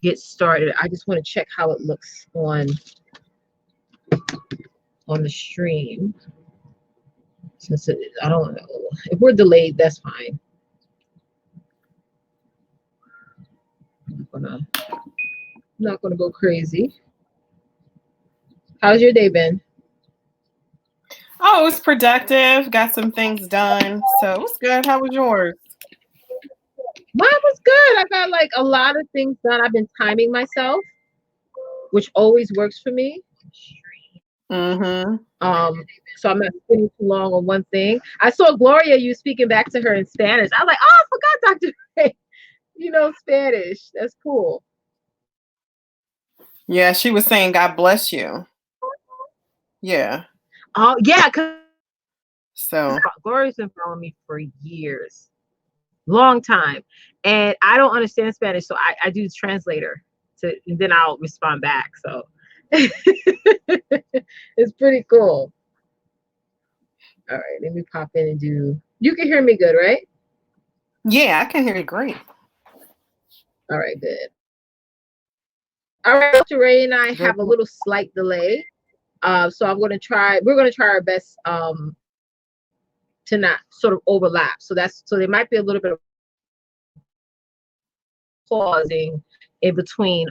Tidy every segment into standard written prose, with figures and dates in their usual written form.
get started, I just want to check how it looks on the stream. Since I don't know if we're delayed, that's fine. I'm not gonna go crazy. How's your day been? Oh, it was productive. Got some things done, so it was good. How was yours? Mine was good. I got like a lot of things done. I've been timing myself, which always works for me. Mm-hmm. So I'm not spending too long on one thing. I saw Gloria, you speaking back to her in Spanish. I was like, oh, I forgot Dr. Rae. You know Spanish. That's cool. Yeah, she was saying, God bless you. Yeah. Oh, yeah, because So Gloria's been following me for years. Long time. And I don't understand Spanish, so I do the translator and then I'll respond back. So it's pretty cool. All right, let me pop in and do. You can hear me good, right? yeah, I can hear you great. All right, good. All right, Dr. Rae and I have a little slight delay. So we're gonna try our best to not sort of overlap. So there might be a little bit of pausing in between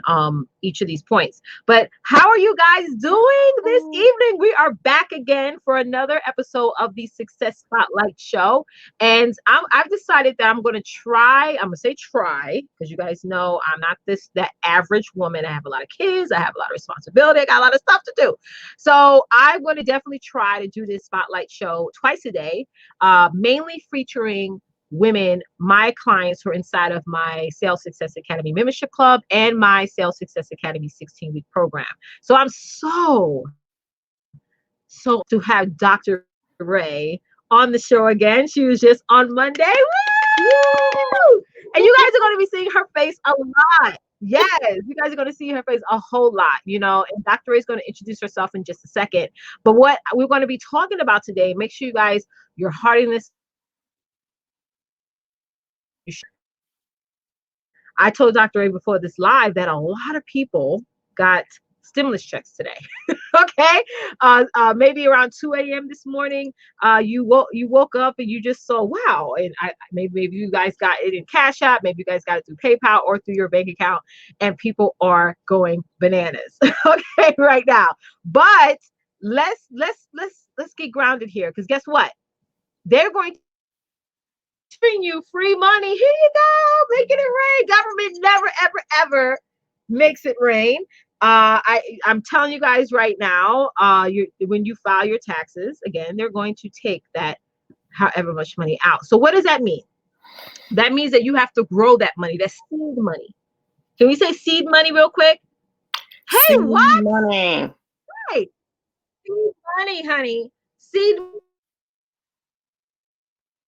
each of these points. But how are you guys doing this evening? We are back again for another episode of the Success Spotlight Show. And I've decided that I'm going to try, because you guys know I'm not that average woman. I have a lot of kids. I have a lot of responsibility. I got a lot of stuff to do. So I'm going to definitely try to do this Spotlight Show twice a day, mainly featuring women, my clients who are inside of my Sales Success Academy membership club and my Sales Success Academy 16-week program. So I'm so to have Dr. Rae on the show again. She was just on Monday. Woo! And you guys are going to be seeing her face a lot. Yes, you guys are going to see her face a whole lot, and Dr. Rae is going to introduce herself in just a second. But what we're going to be talking about today, make sure you guys, you're hearting this. I told Dr. Rae before this live that a lot of people got stimulus checks today. Okay. Maybe around 2 a.m. this morning, you woke up and you just saw, wow. And maybe you guys got it in Cash App, maybe you guys got it through PayPal or through your bank account, and people are going bananas. Okay, right now. But let's get grounded here, because guess what? They're going to bring you free money. Here you go, making it rain. Government never, ever, ever makes it rain. I'm telling you guys right now, when you file your taxes, again, they're going to take that however much money out. So what does that mean? That means that you have to grow that money. That's seed money. Can we say seed money real quick? Hey, seed what? Money. Right. Seed money, honey. Seed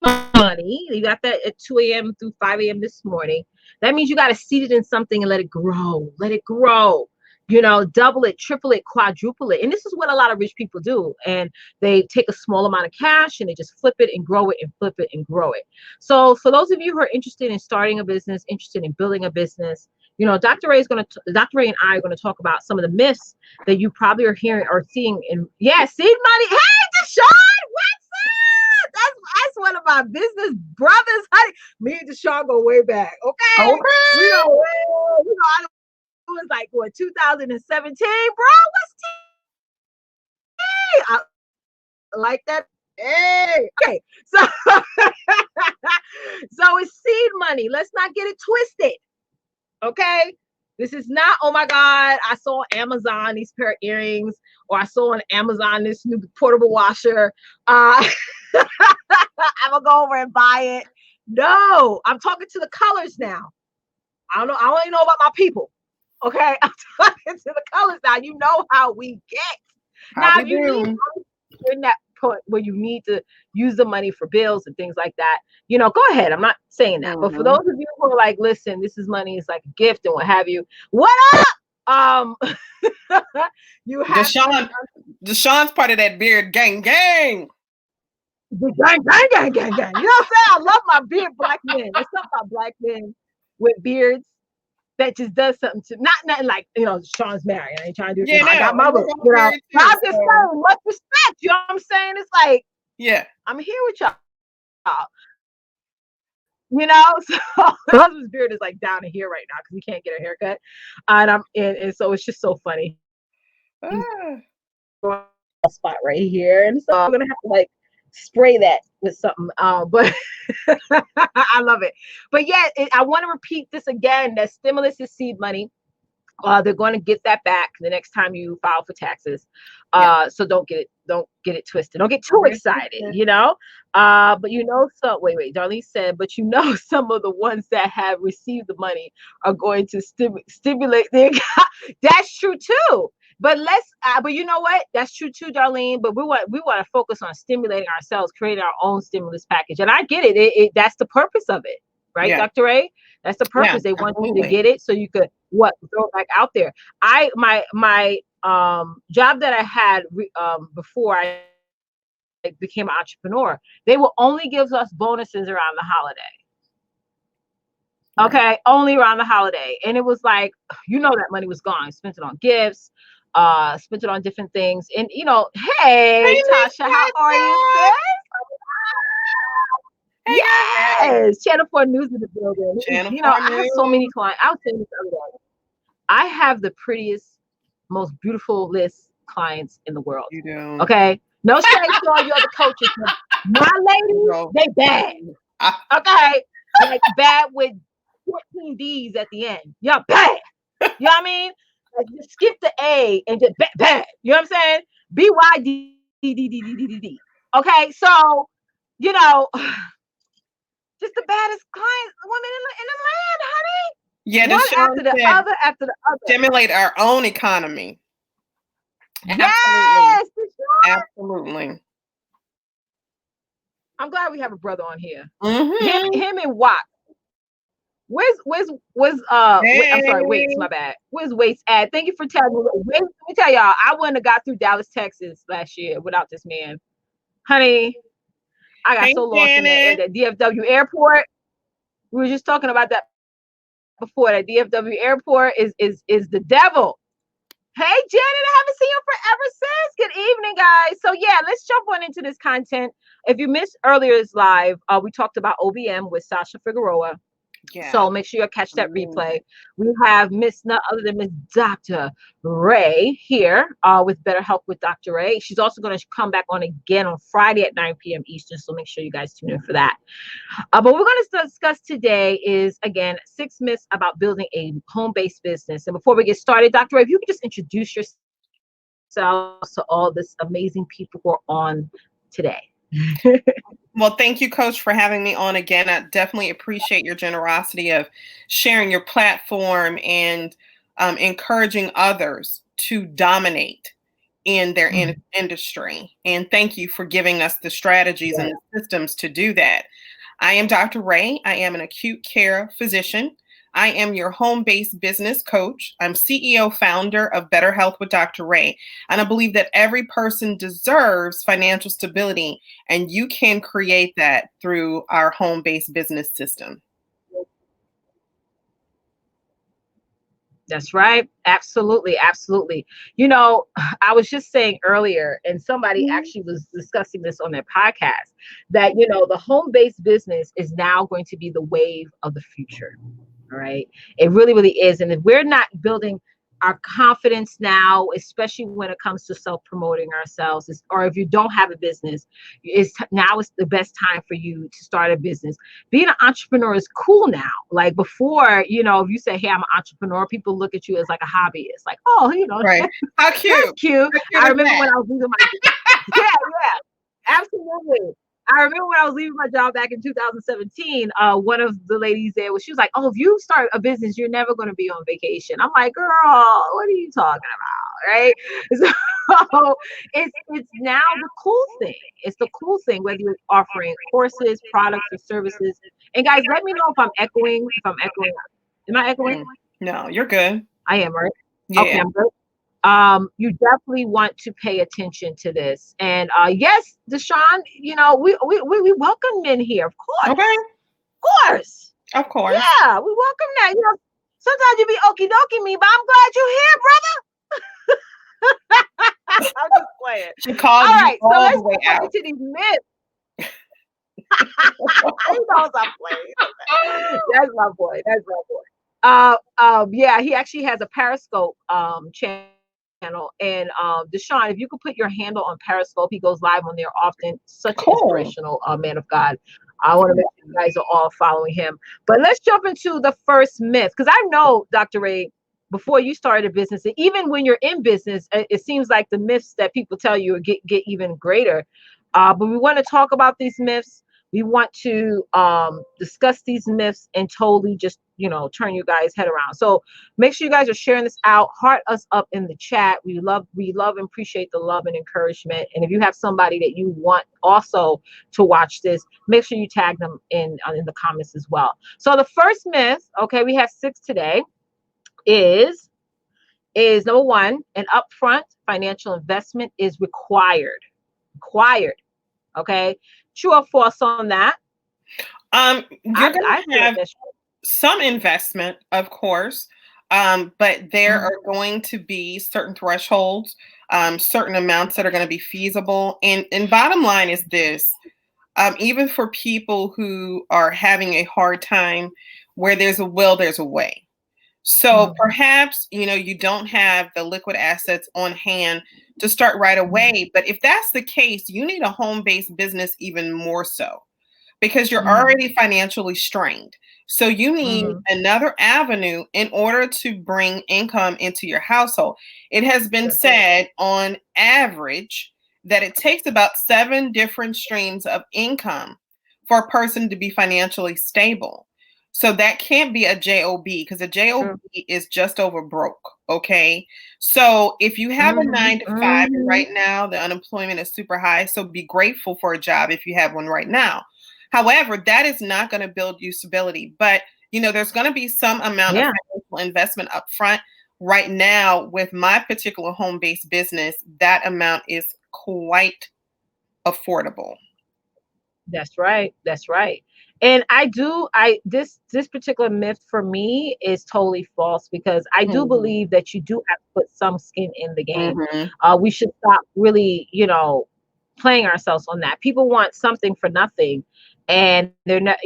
money. You got that at 2 a.m. through 5 a.m. this morning. That means you got to seed it in something and let it grow. Let it grow. Double it, triple it, quadruple it. And this is what a lot of rich people do. And they take a small amount of cash and they just flip it and grow it and flip it and grow it. So for those of you who are interested in starting a business, interested in building a business, Dr. Rae and I are going to talk about some of the myths that you probably are hearing or seeing seed money. Hey, Deshaun, what's up? That's one of my business brothers, honey. Me and Deshaun go way back. Okay. It was like 2017, bro. What's T? I like that. Hey. Okay. So it's seed money. Let's not get it twisted. Okay. This is not, oh my God, I saw on Amazon these pair of earrings, or I saw on Amazon this new portable washer. I'm gonna go over and buy it. No, I'm talking to the colors now. I don't even know about my people. Okay, I'm talking to the colors now. You know how we get. Now, if you need in that point where you need to use the money for bills and things like that, go ahead. I'm not saying that. But for those of you who are like, listen, this is money, it's like a gift and what have you. What up? You have Deshaun's part of that beard gang. Gang. You know what I'm saying? I love my beard black men. There's something about black men with beards that just does something to not nothing like, Sean's married. I ain't trying to do Yeah, I got no, my and we're boo, both married but too. I'm just saying, much respect. You know what I'm saying? It's like, Yeah. I'm here with y'all. So my husband's beard is like down to here right now because he can't get a haircut. And so it's just so funny. He's Ah. going a spot right here. And so I'm gonna have to like spray that with something. But I love it. But yeah, I want to repeat this again. That stimulus is seed money. They're going to get that back the next time you file for taxes. So don't get it twisted. Don't get too excited, But so wait, Darlene said, but some of the ones that have received the money are going to stimulate their That's true too. But but you know what? That's true too, Darlene. But we want to focus on stimulating ourselves, creating our own stimulus package. And I get it. That's the purpose of it, right, Dr. Rae? That's the purpose. They want you to get it so you could throw it back out there. My job that I had before I became an entrepreneur, they will only give us bonuses around the holiday. Okay, only around the holiday. And it was like, that money was gone. Spent it on gifts, spent it on different things. And hey Tasha, how are you, sis? Hey, Yes, Channel 4 News in the building. I have so many clients. I was saying this the other day. I have the prettiest, most beautiful list clients in the world. You do. Okay, no shade to all you other coaches. My ladies, they bad. Okay, like bad with 14 D's at the end. Y'all bad. You know what I mean? Like, just skip the A and just bad. You know what I'm saying? BYD. Okay, so just the baddest clients, women in the land, honey. Yeah, one after the other. Stimulate our own economy. Yes, absolutely. I'm glad we have a brother on here. Mm-hmm. Him and Watt. Where's I'm sorry, Waits, my bad. Where's Waits at? Thank you for telling me. Let me tell y'all, I wouldn't have got through Dallas, Texas last year without this man. Honey, I got so lost in that DFW airport. We were just talking about that before. That DFW airport is the devil. Hey, Janet, I haven't seen you forever since. Good evening, guys. So yeah, let's jump on into this content. If you missed earlier's live, we talked about OBM with Sasha Figueroa. Yeah. So make sure you catch that replay. We have none other than Miss Dr. Rae here with Better Help with Dr. Rae. She's also going to come back on again on Friday at 9 p.m. Eastern. So make sure you guys tune in for that. But what we're going to discuss today is, again, 6 myths about building a home-based business. And before we get started, Dr. Rae, if you could just introduce yourself to all this amazing people who are on today. Well, thank you, Coach, for having me on again. I definitely appreciate your generosity of sharing your platform and encouraging others to dominate in their industry. And thank you for giving us the strategies and the systems to do that. I am Dr. Rae. I am an acute care physician. I am your home-based business coach. I'm CEO founder of Better Health with Dr. Rae. And I believe that every person deserves financial stability, and you can create that through our home-based business system. That's right. Absolutely. Absolutely. I was just saying earlier, and somebody actually was discussing this on their podcast, that, the home-based business is now going to be the wave of the future. All right. It really, really is. And if we're not building our confidence now, especially when it comes to self-promoting ourselves, or if you don't have a business, now is the best time for you to start a business. Being an entrepreneur is cool now. Like before, if you say, hey, I'm an entrepreneur, people look at you as like a hobbyist. Like, oh, right. How cute. That's cute. I remember when I was leaving my yeah, absolutely. I remember when I was leaving my job back in 2017, one of the ladies there she was like, oh, if you start a business, you're never going to be on vacation. I'm like, girl, what are you talking about? Right. So it's now the cool thing. It's the cool thing, whether you're offering courses, products, or services. And guys, let me know if I'm echoing. Am I echoing? No, you're good. I am, right? Yeah. Okay, I'm good. You definitely want to pay attention to this. And yes, Deshaun, we welcome men here, of course. Okay. Of course. Of course. Yeah, we welcome that. Sometimes you be okie dokie me, but I'm glad you're here, brother. I'm just playing. She called All you right, so all the let's way jump out. into these myths. He knows I'm playing. That's my boy. That's my boy. Yeah, he actually has a Periscope channel. And Deshaun, if you could put your handle on Periscope, he goes live on there often. Such an Cool. inspirational man of God. I want to make sure you guys are all following him. But let's jump into the first myth, because I know, Dr. Rae, before you started a business, and even when you're in business, it seems like the myths that people tell you get even greater. But we want to talk about these myths. We want to discuss these myths and totally just, turn you guys head around. So make sure you guys are sharing this out. Heart us up in the chat. We love and appreciate the love and encouragement. And if you have somebody that you want also to watch this, make sure you tag them in the comments as well. So the first myth, okay, we have 6 today, is number 1, an upfront financial investment is required. Required. Okay. True or false on that? You're going I to feel like have that's some investment, of course, but there true. are going to be certain thresholds, certain amounts that are going to be feasible. And bottom line is this, even for people who are having a hard time, where there's a will, there's a way. So perhaps, you don't have the liquid assets on hand to start right away. But if that's the case, you need a home-based business even more so, because you're already financially strained. So you need another avenue in order to bring income into your household. It has been said on average that it takes about 7 different streams of income for a person to be financially stable. So that can't be a job, because a job is just over broke. Okay. So if you have a 9 to 5, and right now the unemployment is super high, so be grateful for a job if you have one right now. However, that is not going to build you stability, but there's going to be some amount of financial investment up front. Right now, with my particular home-based business, that amount is quite affordable. That's right. That's right. And this particular myth for me is totally false, because I do believe that you do have to put some skin in the game. We should stop really, playing ourselves on that. People want something for nothing. And they're not,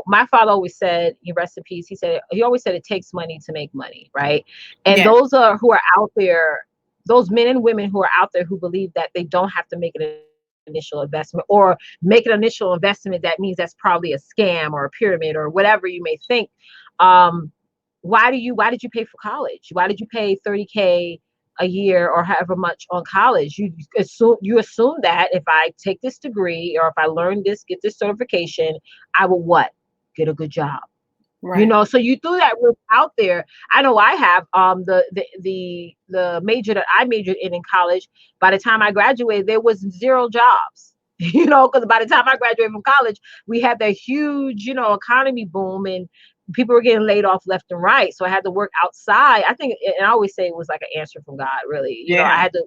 my father always said, he rest in peace, he always said it takes money to make money, right? And Yeah. those who are out there, those men and women who are out there who believe that they don't have to make an initial investment, or make an initial investment that means that's probably a scam or a pyramid or whatever you may think. Why did you pay for college? Why did you pay 30K a year or however much on college? You assume that if I take this degree, or if I learn this, get this certification, I will what? Get a good job. Right. So you threw that risk out there. I know I have the major that I majored in college. By the time I graduated, there was 0 jobs. Because by the time I graduated from college, we had that huge, economy boom, and people were getting laid off left and right. So I had to work outside. I think, and I always say it was like an answer from God, really. I had to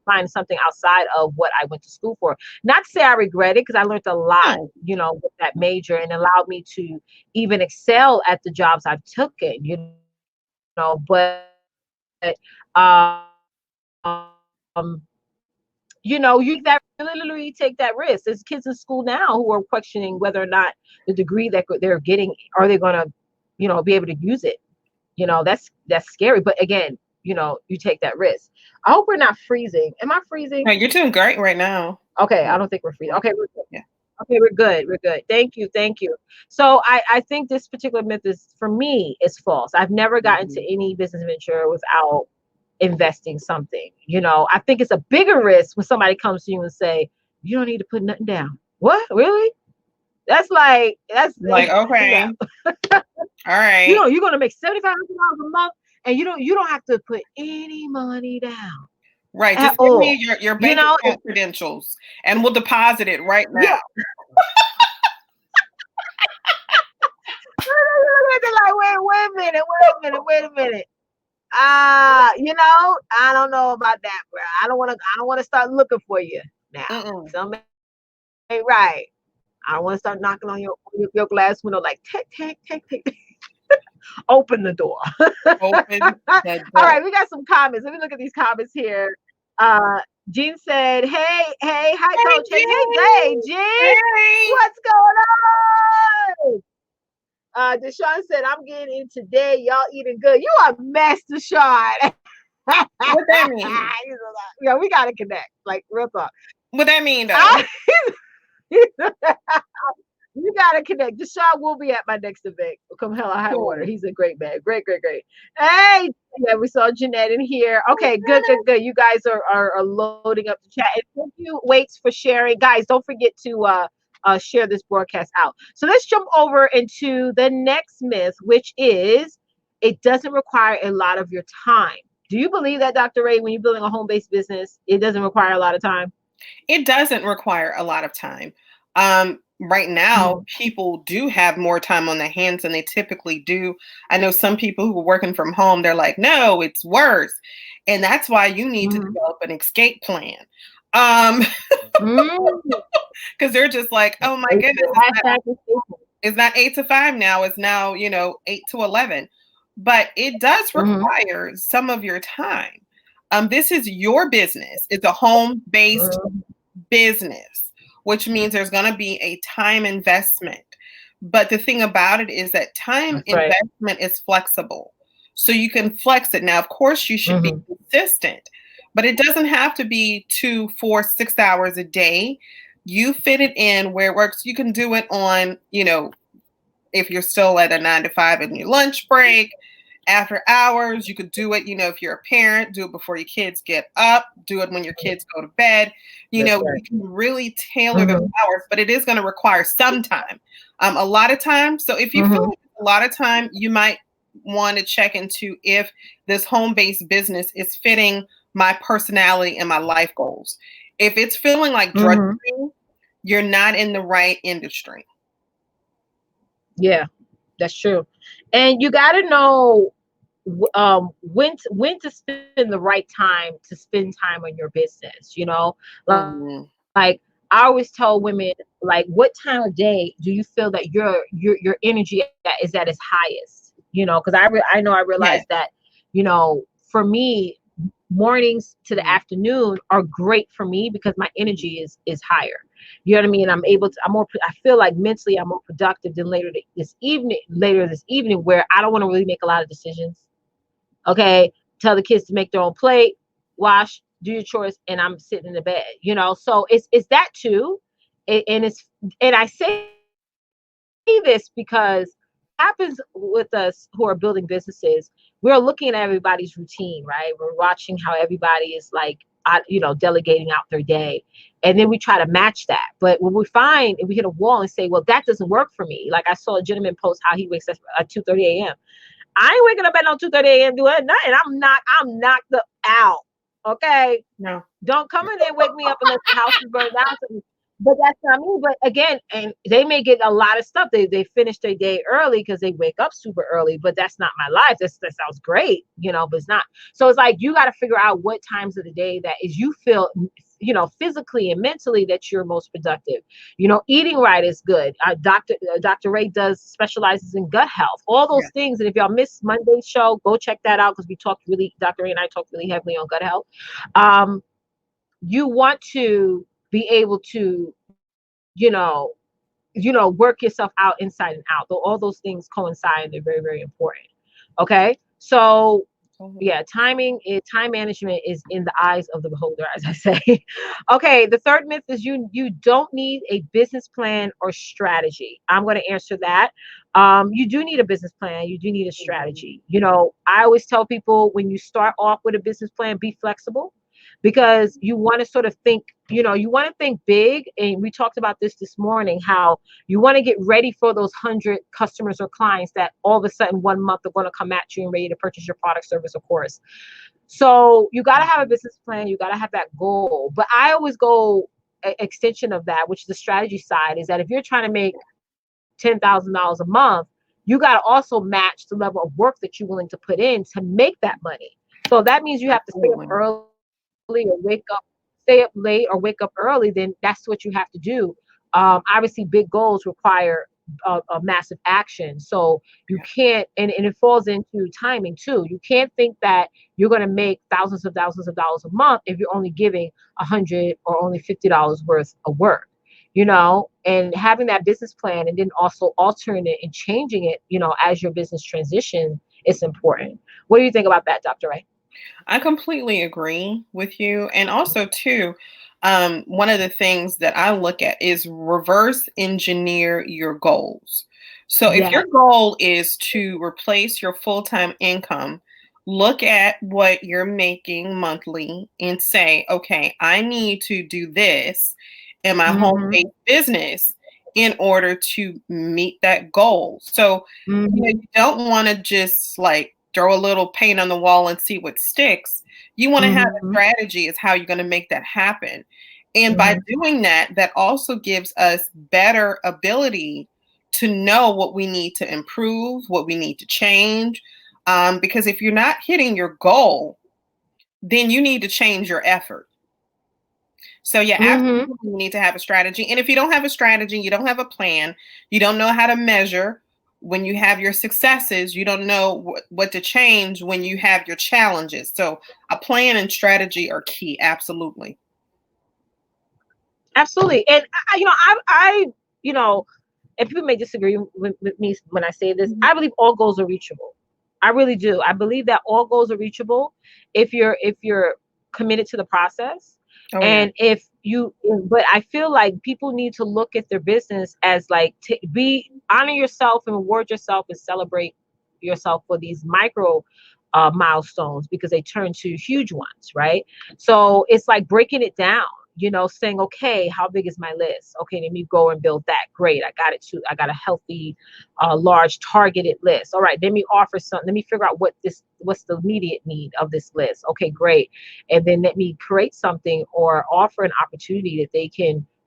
find something outside of what I went to school for. Not to say I regret it, because I learned a lot, with that major, and allowed me to even excel at the jobs I've taken, but, you literally take that risk. There's kids in school now who are questioning whether or not the degree that they're getting, are they going to, be able to use it? That's scary. But again, you take that risk. I hope we're not freezing. Am I freezing? No, you're doing great right now. Okay, I don't think we're freezing. Okay, we're good. Yeah. Okay, we're good. We're good. Thank you. Thank you. So I think this particular myth for me, is false. I've never gotten to any business venture without investing something. I think it's a bigger risk when somebody comes to you and say, you don't need to put nothing down. What? Really? That's okay. All right. You're gonna make $7,500 a month, and you don't have to put any money down. Right. At Just give all. me your bank account credentials, and we'll deposit it right now. Yeah. Like, wait a minute. I don't know about that, bro. I don't want to start looking for you now. Something ain't right. I don't want to start knocking on your glass window like tick, tick, tick, tick. Open the door. Open the All door. right, we got some comments. Let me look at these comments here. Uh, Jean said, hey, hi, Hey, coach. Hey, Jane. Jean, Hey. what's going on? Deshaun said, I'm getting in today. Y'all eating good. You are mess, Deshaun. What that mean? Yeah, we got to connect. Like, real talk. What that mean though? I, you gotta connect. Deshaun will be at my next event. Come hell or high water. Cool. He's a great man. Great. Hey, yeah, we saw Jeanette in here. Okay, good. You guys are loading up the chat. And thank you, Waits, for sharing. Guys, don't forget to share this broadcast out. So let's jump over into the next myth, which is it doesn't require a lot of your time. Do you believe that, Dr. Rae, when you're building a home-based business, it doesn't require a lot of time? It doesn't require a lot of time. Right now, Mhm. people do have more time on their hands than they typically do. I know some people who are working from home, they're like, no, it's worse. And that's why you need to Mhm. develop an escape plan. Um, Mm. because they're just like, oh my goodness, Hashtag escape. it's not 8 to 5 now, it's now, 8 to 11. But it does Mhm. require some of your time. This is your business. It's a home-based Mhm. business, which means there's going to be a time investment. But the thing about it is that time That's right. investment is flexible. So you can flex it. Now, of course, you should be Mhm. consistent, but it doesn't have to be 2, 4, 6 hours a day. You fit it in where it works. You can do it on, if you're still at a 9 to 5 in your lunch break, after hours. You could do it, if you're a parent, do it before your kids get up, do it when your kids go to bed. That's You right. can really tailor those Mhm. hours, but it is going to require some time, a lot of time. So if you feel Mhm. like it's a lot of time, you might want to check into if this home-based business is fitting my personality and my life goals. If it's feeling like Mhm. drudgery, you're not in the right industry. Yeah, that's true. And you got to know when to spend the right time to spend time on your business. Mhm. Like I always tell women, like, what time of day do you feel that your energy is at its highest? Because I know I realized Yes. that, for me, mornings to the Mhm. afternoon are great for me because my energy is higher. You know what I mean? I'm more, I feel like mentally I'm more productive than later this evening where I don't want to really make a lot of decisions. Okay. Tell the kids to make their own plate, wash, do your chores, and I'm sitting in the bed, So it's that too. And I say this because happens with us who are building businesses, we're looking at everybody's routine, right? We're watching how everybody is like, delegating out their day. And then we try to match that. But when we find and we hit a wall and say, well, that doesn't work for me. Like I saw a gentleman post how he wakes up at 2:30 a.m. I ain't waking up at no 2:30 a.m. doing nothing. I'm knocked out. Okay. No. Don't come in there and wake me up unless the house is burned down. But that's not me. But again, and they may get a lot of stuff. They finish their day early because they wake up super early. But that's not my life. That sounds great, but it's not. So it's like you got to figure out what times of the day that is you feel, physically and mentally that you're most productive. Eating right is good. Dr. Rae does specializes in gut health, all those Yeah. things. And if y'all missed Monday's show, go check that out because Dr. Rae and I talked really heavily on gut health. You want to be able to, work yourself out inside and out. Though all those things coincide, they're very, very important. Okay. So Totally. yeah, time management is in the eyes of the beholder, as I say. Okay, the third myth is you don't need a business plan or strategy. I'm going to answer that. You do need a business plan. You do need a Mhm. strategy. I always tell people when you start off with a business plan, be flexible because you want to sort of think, you want to think big. And we talked about this morning, how you want to get ready for those 100 customers or clients that all of a sudden 1 month are going to come at you and ready to purchase your product, service, or course. So you got to have a Mhm. business plan. You got to have that goal. But I always go extension of that, which is the strategy side, is that if you're trying to make $10,000 a month, you got to also match the level of work that you're willing to put in to make that money. So if that means you have to stay up Absolutely. early or stay up late or wake up early, then that's what you have to do. Obviously, big goals require a massive action. So you can't, and it falls into timing too. You can't think that you're going to make thousands of dollars a month if you're only giving 100 or only $50 worth of work, and having that business plan and then also altering it and changing it, as your business transition is important. What do you think about that, Dr. Rae? I completely agree with you. And also, too, one of the things that I look at is reverse engineer your goals. So, if Yeah. your goal is to replace your full time income, look at what you're making monthly and say, okay, I need to do this in my home Mm-hmm. based business in order to meet that goal. So, Mm-hmm. you don't want to just like throw a little paint on the wall and see what sticks. You want to have a Mm-hmm. strategy is how you're going to make that happen. And by Mm-hmm. doing that, that also gives us better ability to know what we need to improve, what we need to change. Because if you're not hitting your goal, then you need to change your effort. So yeah, Mm-hmm. absolutely you need to have a strategy. And if you don't have a strategy, you don't have a plan, you don't know how to measure when you have your successes, you don't know what to change when you have your challenges. So a plan and strategy are key. Absolutely. Absolutely. And I and people may disagree with me when I say this. Mhm. I believe all goals are reachable. I really do. I believe that all goals are reachable if you're committed to the process, Oh yeah. and if you. But I feel like people need to look at their business as like be honor yourself and reward yourself and celebrate yourself for these micro milestones because they turn to huge ones, right? So it's like breaking it down, saying, okay, how big is my list? Okay, let me go and build that. Great. I got it too. I got a healthy, large targeted list. All right, let me offer something. Let me figure out what's the immediate need of this list. Okay, great. And then let me create something or offer an opportunity that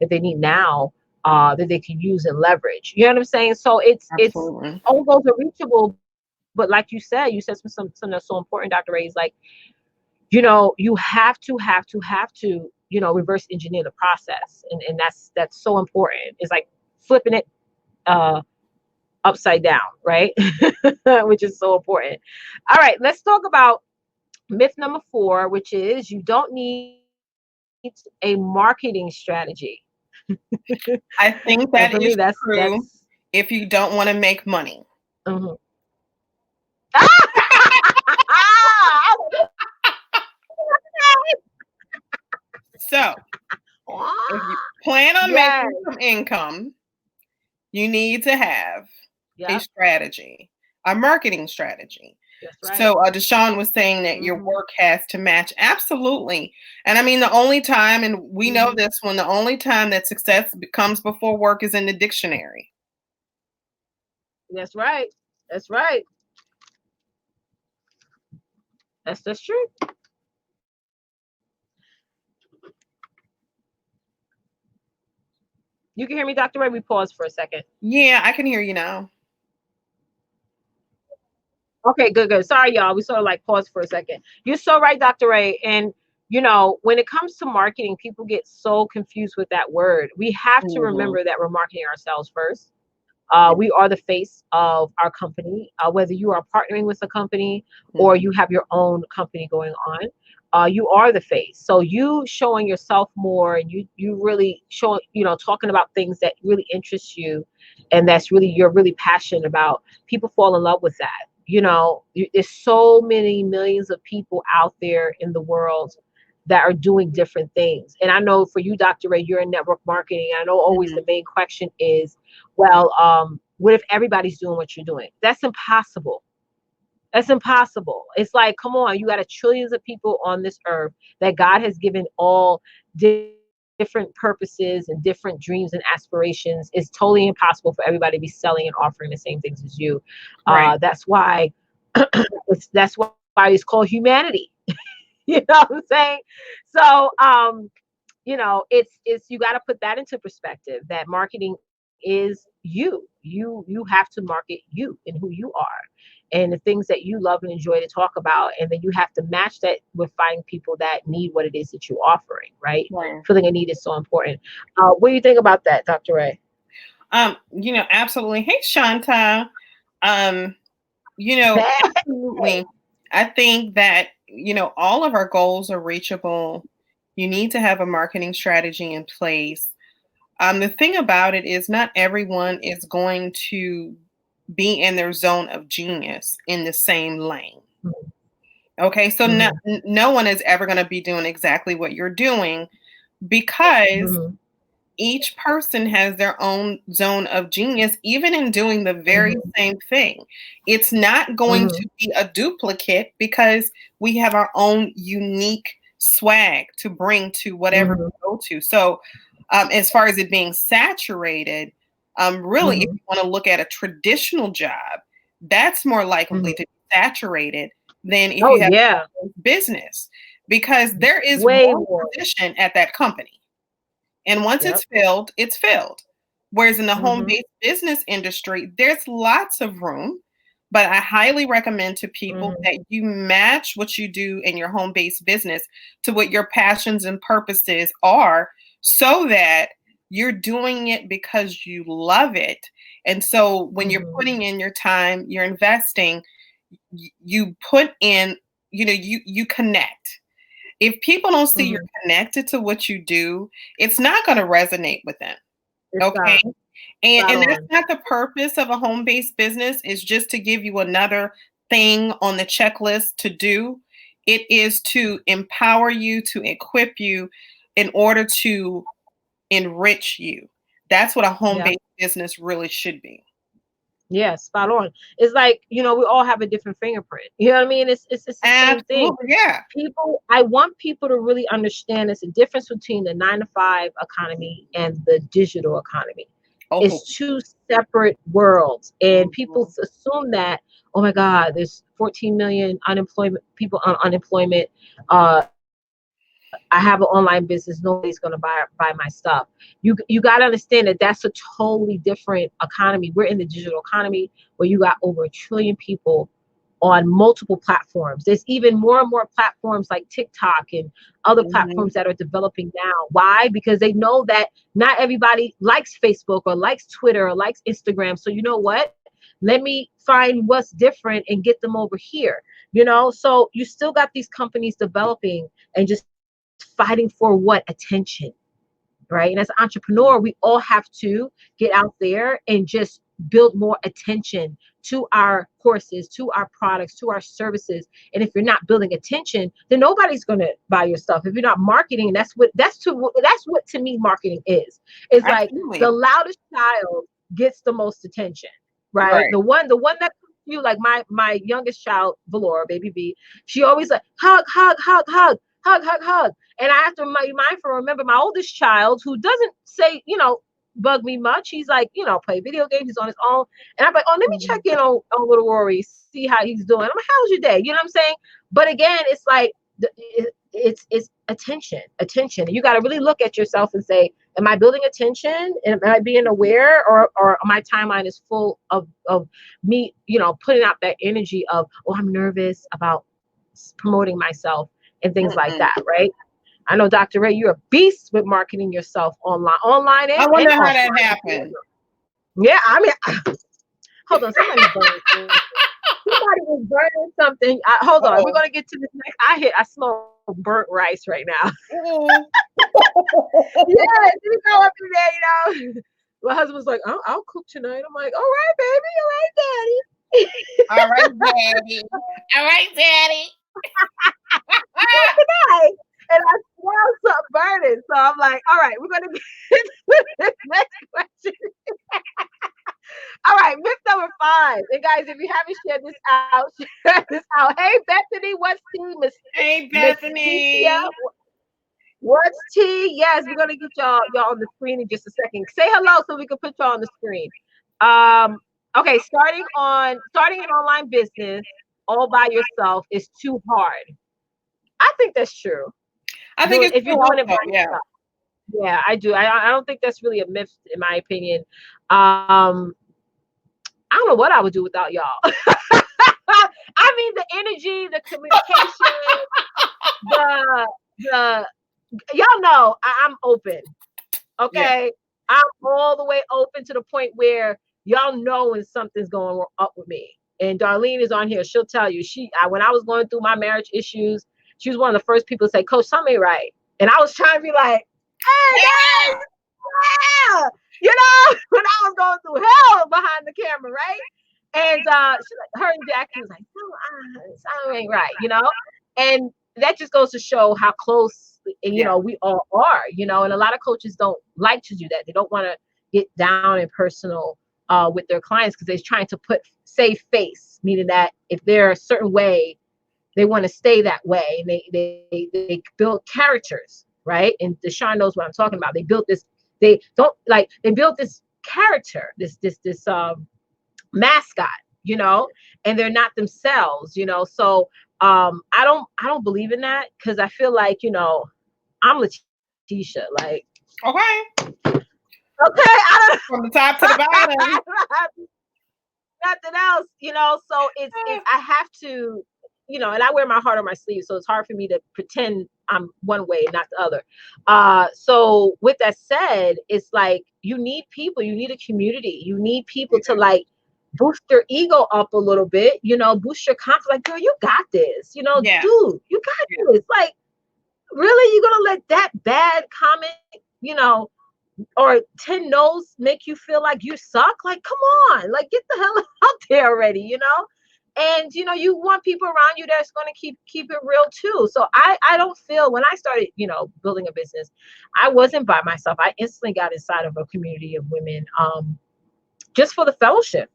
they need now, that they can use and leverage. You know what I'm saying? So it's Absolutely. all goals are reachable, but like you said something that's so important, Dr. Ray, is like, you have to reverse engineer the process, and that's so important. It's like flipping it uh upside down, right? Which is so important. All right, let's talk about myth number 4, which is you don't need a marketing strategy. I And for think me, that is that's true if you don't want to make money. mhm. So if you plan on Yes. making some income, you need to have a Yep. strategy, a marketing strategy. That's right. So Deshaun was saying that your Hmm. work has to match. Absolutely. And I mean, the only time, and we know Hmm. this one, the only time that success comes before work is in the dictionary. That's right. That's right. That's true. You can hear me, Dr. Ray? We paused for a second. Yeah, I can hear you now. Okay, good, good. Sorry, y'all. We sort of like paused for a second. You're so right, Dr. Ray. And when it comes to marketing, people get so confused with that word. We have to Mhm. remember that we're marketing ourselves first. Yeah. We are the face of our company, whether you are partnering with a company or Mhm. you have your own company going on. You are the face. So you showing yourself more, and you really showing, talking about things that really interest you, and that's really you're really passionate about. People fall in love with that. There's so many millions of people out there in the world that are doing different things. And I know for you, Dr. Ray, you're in network marketing. I know always the Mhm. main question is, well, what if everybody's doing what you're doing? That's impossible. That's impossible. It's like, come on, you got a trillions of people on this earth that God has given all different purposes and different dreams and aspirations. It's totally impossible for everybody to be selling and offering the same things as you. Right. That's why that's why it's called humanity. You know what I'm saying? So it's you got to put that into perspective, that marketing is you have to market you and who you are and the things that you love and enjoy to talk about, and then you have to match that with finding people that need what it is that you're offering, right? Right. Filling a need is so important. What do you think about that, Dr. Ray? Absolutely. Hey, Shanta. Um, Absolutely. I think that, all of our goals are reachable. You need to have a marketing strategy in place. The thing about it is, not everyone is going to be in their zone of genius in the same lane. Okay, so Mhm. no one is ever going to be doing exactly what you're doing, because Mhm. each person has their own zone of genius, even in doing the very Mhm. same thing. It's not going Mhm. to be a duplicate, because we have our own unique swag to bring to whatever Mhm. we go to. So, as far as it being saturated, really, if Mhm. you want to look at a traditional job, that's more likely Mhm. to be saturated than if Oh you have yeah, a business, because there is way one more. position at that company. And once Yep. it's filled, it's filled. Whereas in the Mhm. home-based business industry, there's lots of room, but I highly recommend to people Mhm. that you match what you do in your home-based business to what your passions and purposes are, so that you're doing it because you love it. And so when you're Mhm. putting in your time, you're investing, you put in, you connect. If people don't see you're Mhm. connected to what you do, it's not going to resonate with them. It's Okay. And spot and that's on. not the purpose of a home-based business, is just to give you another thing on the checklist to do. It is to empower you, to equip you in order to enrich you. That's what a Yeah. home-based business really should be. Yeah, spot on. It's like, we all have a different fingerprint. You know what I mean? It's the same thing. Absolutely. Yeah. I want people to really understand it's a difference between the 9 to 5 economy and the digital economy. Oh. It's two separate worlds. And people Mhm. assume that, oh my God, there's 14 million unemployment people on unemployment. I have an online business. Nobody's gonna buy my stuff. You got to understand that that's a totally different economy. We're in the digital economy where you got over a trillion people on multiple platforms. There's even more and more platforms like TikTok and other Mhm. platforms that are developing now. Why? Because they know that not everybody likes Facebook or likes Twitter or likes Instagram. So you know what? Let me find what's different and get them over here. So you still got these companies developing and just fighting for what? Attention, right? And as an entrepreneur, we all have to get out there and just build more attention to our courses, to our products, to our services. And if you're not building attention, then nobody's going to buy your stuff. If you're not marketing, that's what to me marketing is like the Absolutely. loudest child gets the most attention, right? Right. The one that comes to you, like my youngest child, Valora, baby B, she always like hug, hug, hug, hug, hug, hug, hug. And I have to be mindful, remember my oldest child who doesn't say, bug me much. He's like, play video games, he's on his own. And I'm like, oh, let me check Mhm. in on little Rory, see how he's doing. I'm like, how's your day? You know what I'm saying? But again, it's like it's attention. You got to really look at yourself and say, am I building attention? Am I being aware, or my timeline is full of me, putting out that energy of, oh, I'm nervous about promoting myself and things like Mm-mm. that, right? I know, Dr. Ray, you're a beast with marketing yourself online I and wonder how that offline. happened. Yeah, I mean, hold on, somebody's burning something. Somebody was burning something. Hold on, we're Uh-oh. gonna get to this next. I smell burnt rice right now. Ooh. Yeah, you go up in there, My husband was like, I'll cook tonight. I'm like, all right, baby, all right, daddy. All right, Daddy. All right, Daddy. Tonight. And I smell something burning. So I'm like, all right, we're gonna get to this next question. All right, myth number 5. And guys, if you haven't shared this out, share this out. Hey, Bethany, what's tea? Hey, Miss Leticia, Bethany. what's tea? Yes, we're gonna get y'all on the screen in just a second. Say hello so we can put y'all on the screen. Um, okay, starting an online business all by yourself is too hard. I think that's true. I think Doing it's if true you're doing it by also. Yeah. yourself. Yeah, I do. I don't think that's really a myth in my opinion. Um, I don't know what I would do without y'all. I mean, the energy, the communication, the y'all know I'm open. Yeah. Okay. I'm all the way open to the point where y'all know when something's going up with me. And Darlene is on here. She'll tell you. When I was going through my marriage issues, she was one of the first people to say, "Coach, something ain't right." And I was trying to be like, "Hey guys, yeah," when I was going through hell behind the camera, right? And her and Jackie was like, "Something ain't right," And that just goes to show how close, we all are, and a lot of coaches don't like to do that. They don't want to get down and personal with their clients because they're trying to save face, meaning that if they're a certain way, they want to stay that way. And they build characters, right? And Deshaun knows what I'm talking about. They built this character, this mascot, and they're not themselves, So I don't believe in that because I feel like, I'm Leticia, like Okay. okay, I don't From the top to the bottom. nothing else, so it's I have to, and I wear my heart on my sleeve, so it's hard for me to pretend I'm one way, not the other. So with that said, it's like you need people, you need a community, you need people to like boost your ego up a little bit, boost your confidence, like, girl, you got this, Yeah. dude, you got this. Like, really, you're gonna let that bad comment, or 10 no's make you feel like you suck? Like, come on, like, get the hell out there already, and you want people around you that's going to keep it real too. So I don't feel, when I started building a business, I wasn't by myself. I instantly got inside of a community of women, just for the fellowship,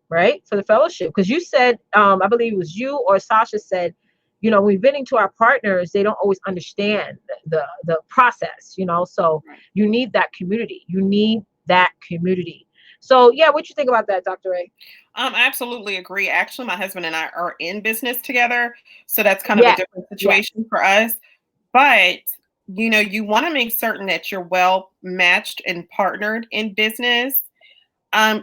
right? For the fellowship, because you said, I believe it was you or Sasha said, when we're venting to our partners, they don't always understand the process, so you need that community. So yeah, what you think about that, Dr. Rae? I absolutely agree. Actually, my husband and I are in business together, so that's kind of a Yeah, different situation for us. But you want to make certain that you're well matched and partnered in business,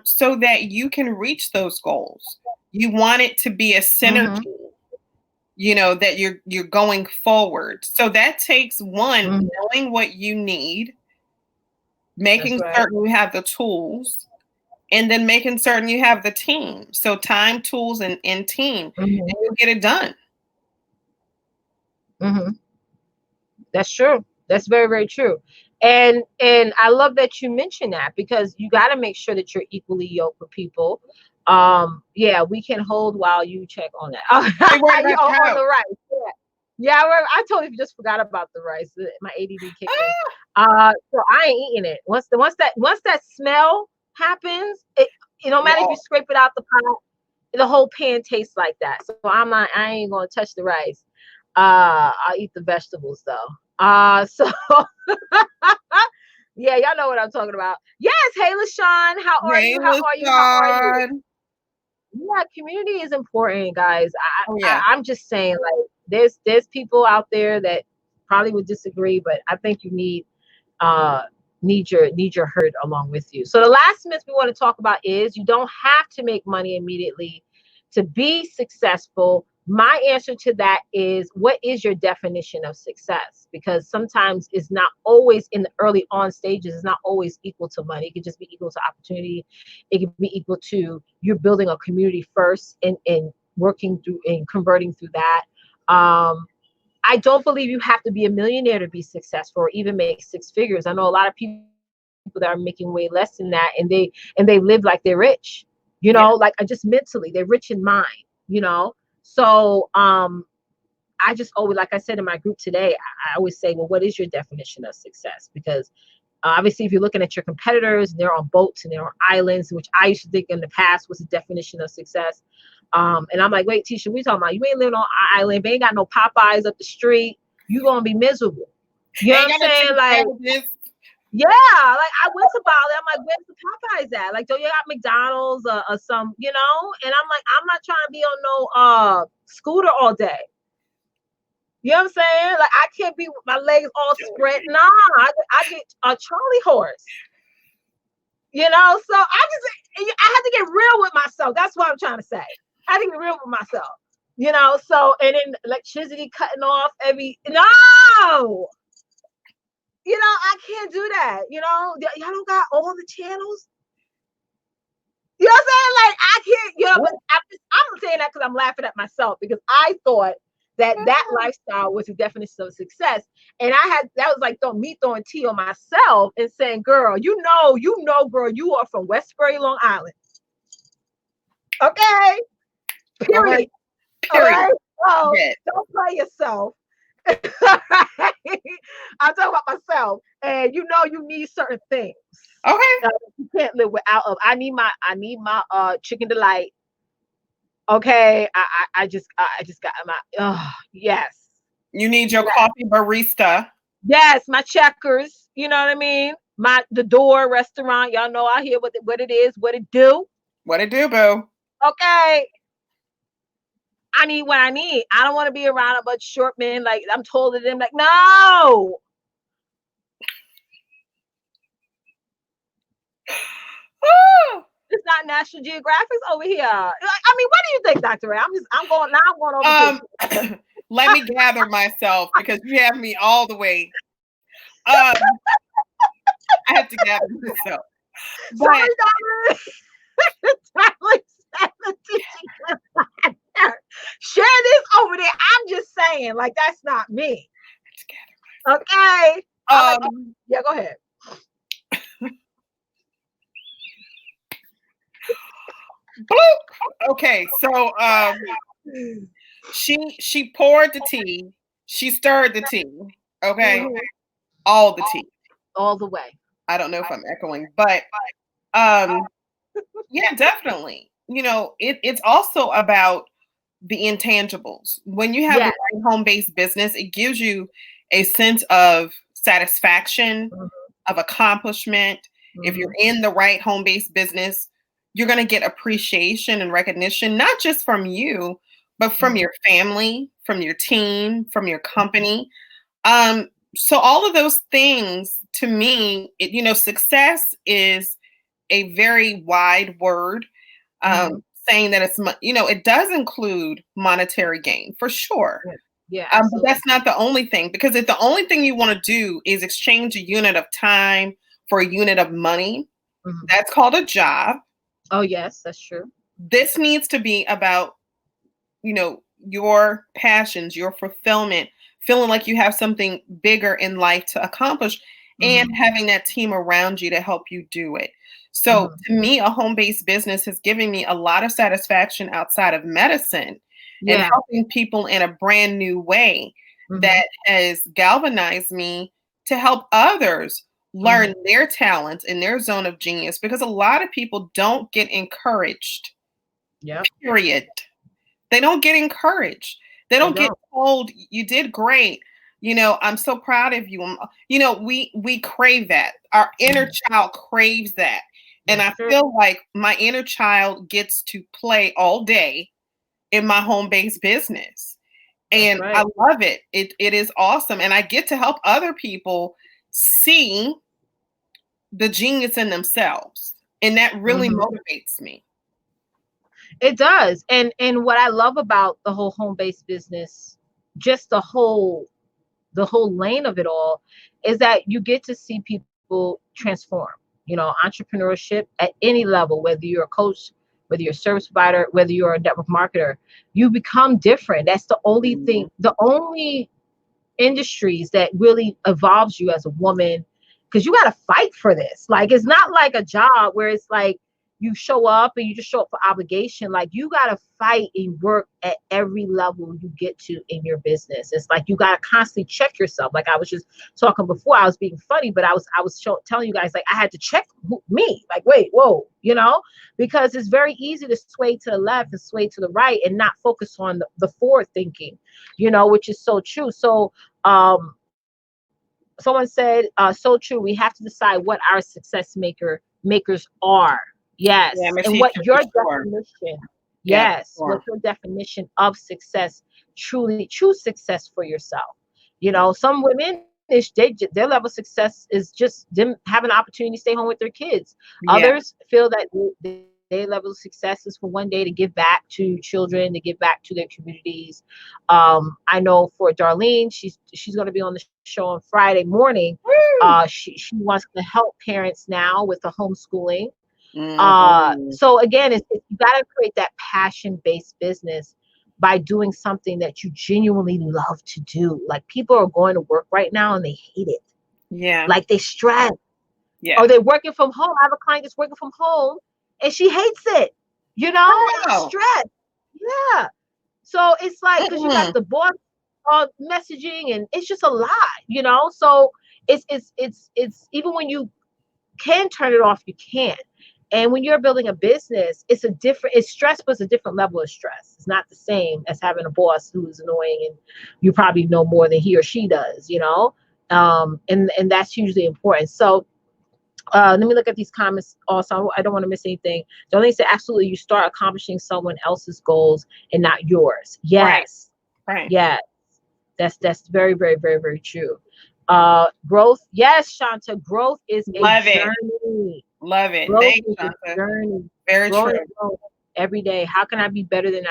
so that you can reach those goals. You want it to be a synergy, mm-hmm. That you're going forward. So that takes one, Mm-hmm. knowing what you need, That's making right. certain you have the tools, and then making certain you have the team. So time, tools, and team, Mm-hmm. and you'll get it done. Mm-hmm. That's true. That's very, very true. And I love that you mentioned that, because you got to make sure that you're equally yoked with people. Yeah, we can hold while you check on that. Hey, what about your On house? the rice. Yeah. Yeah, I totally just forgot about the rice. My ADD kicked in. So I ain't eating it. Once that smell happens, it no matter if you Yeah. scrape it out the pot, the whole pan tastes like that. So I ain't gonna touch the rice. I'll eat the vegetables though. So yeah, y'all know what I'm talking about. Yes, hey LaShawn, how are Hey, you? How are you? How are you? LaShawn. Yeah, community is important, guys. Oh yeah. I'm just saying, like, there's people out there that probably would disagree, but I think you uh need your herd along with you. So the last myth we want to talk about is you don't have to make money immediately to be successful. My answer to that is, what is your definition of success? Because sometimes it's not always, in the early on stages, it's not always equal to money. It could just be equal to opportunity. It could be equal to you're building a community first and working through and converting through that. I don't believe you have to be a millionaire to be successful or even make six figures. I know a lot of people that are making way less than that, and they live like they're rich, Yeah. like just mentally, they're rich in mind, So I just always, like I said in my group today, I always say, well, what is your definition of success? Because obviously, if you're looking at your competitors and they're on boats and they're on islands, which I used to think in the past was the definition of success. And I'm like, wait, Tisha, we talking about you ain't living on an island, they ain't got no Popeyes up the street. You gonna be miserable. You know Ain't what I'm got no saying? chicken Like, sandwiches. yeah, like I went to Bali. I'm like, where's the Popeyes at? Like, don't you got McDonald's or some, And I'm like, I'm not trying to be on no scooter all day. You know what I'm saying? Like, I can't be with my legs all spread. Nah, I get a Charlie horse. So I had to get real with myself. That's what I'm trying to say. I had to get real with myself. So, and then electricity cutting off no. I can't do that. Y'all don't got all the channels. You know what I'm saying? Like I can't, but I'm saying that because I'm laughing at myself because I thought that lifestyle was the definition of success. And that was like throwing tea on myself and saying, girl, girl, you are from Westbury, Long Island. Okay. Period. All right. So don't play yourself. I'm talking about myself. And you need certain things. Okay. You can't live without them. I need my chicken delight. Okay. I just got my yes. You need your coffee barista. Yes, my Checkers. You know what I mean? The Door restaurant. Y'all know out here what it is, what it do. What it do, boo? Okay. I need what I need. I don't want to be around a bunch of short men. Like I'm told to them, like, no. It's not National Geographic over here. I mean, what do you think, Dr. Rae? I'm going over. Let me gather myself because you have me all the way. I have to gather myself. Sorry, share this over there. I'm just saying, like, that's not me. Okay. Yeah, go ahead. Okay, so she poured the tea, she stirred the tea, okay, all the tea, all the way. I don't know if I'm echoing, but yeah, definitely. It's also about the intangibles. When you have a home-based business, it gives you a sense of satisfaction, of accomplishment. If you're in the right home-based business, you're going to get appreciation and recognition, not just from you, but from your family, from your team, from your company. So all of those things, to me, success is a very wide word, saying that it's, it does include monetary gain for sure. Yeah. But that's not the only thing, because if the only thing you want to do is exchange a unit of time for a unit of money, that's called a job. Oh, yes, that's true. This needs to be about, your passions, your fulfillment, feeling like you have something bigger in life to accomplish, and having that team around you to help you do it. So to me, a home-based business has given me a lot of satisfaction outside of medicine and helping people in a brand new way that has galvanized me to help others learn their talents in their zone of genius, because a lot of people don't get encouraged. Period. They don't get encouraged. They don't get told, you did great. I'm so proud of you. We crave that. Our inner child craves that. And I feel like my inner child gets to play all day in my home-based business. And I love it. It is awesome. And I get to help other people see the genius in themselves. And that really motivates me. It does. And what I love about the whole home-based business, just the whole lane of it all, is that you get to see people transform. Entrepreneurship at any level, whether you're a coach, whether you're a service provider, whether you're a network marketer, you become different. That's the only thing, the only industries that really evolves you as a woman, because you got to fight for this. Like, it's not like a job where it's like you show up and you just show up for obligation. Like, you got to fight and work at every level you get to in your business. It's like you got to constantly check yourself. Like I was just talking before, I was being funny, but I was telling you guys, like, I had to check me, like, wait, whoa, because it's very easy to sway to the left and sway to the right and not focus on the forward thinking, which is so true. So someone said, so true, we have to decide what our success makers are. Yes. And what your definition, what your definition of success, true success for yourself. Some women, their level of success is just them having an opportunity to stay home with their kids. Others feel that Their level of success is for one day to give back to children, to give back to their communities. I know for Darlene, she's going to be on the show on Friday morning. Woo! She wants to help parents now with the homeschooling. Mhm. So again, you got to create that passion-based business by doing something that you genuinely love to do. Like people are going to work right now and they hate it. Yeah. Like they stress, or Yeah. they're working from home. I have a client that's working from home and she hates it, and Wow. stress. Yeah. So it's like, because you got Mm-mm. the boss messaging and it's just a lot. So it's even when you can turn it off, you can't. And when you're building a business, it's stress, but it's a different level of stress. It's not the same as having a boss who is annoying and you probably know more than he or she does. And that's hugely important. So let me look at these comments also. I don't want to miss anything. Darlene said, absolutely, you start accomplishing someone else's goals and not yours. Right. Yes. Right. Yes. That's very, very, very, very true. Growth. Yes, Shanta, growth is a Love it. journey. Love it. Growth Thanks, is a Shanta. journey. Very Growing true. and growing every day. How can I be better than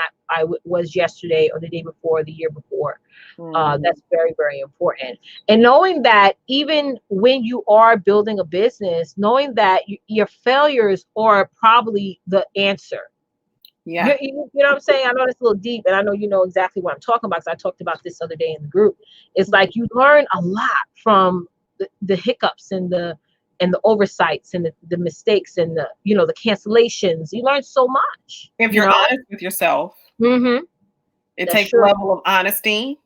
was yesterday or the day before, or the year before? Mhm. That's very, very important. And knowing that even when you are building a business, knowing that your failures are probably the answer. You, Yeah. you, you know what I'm saying? I know that's a little deep, and I know you know exactly what I'm talking about because I talked about this other day in the group. It's like you learn a lot from the hiccups and the oversights and the mistakes and the cancellations. You learn so much. If you're honest with yourself, Mm-hmm. it That's takes a true. level of honesty,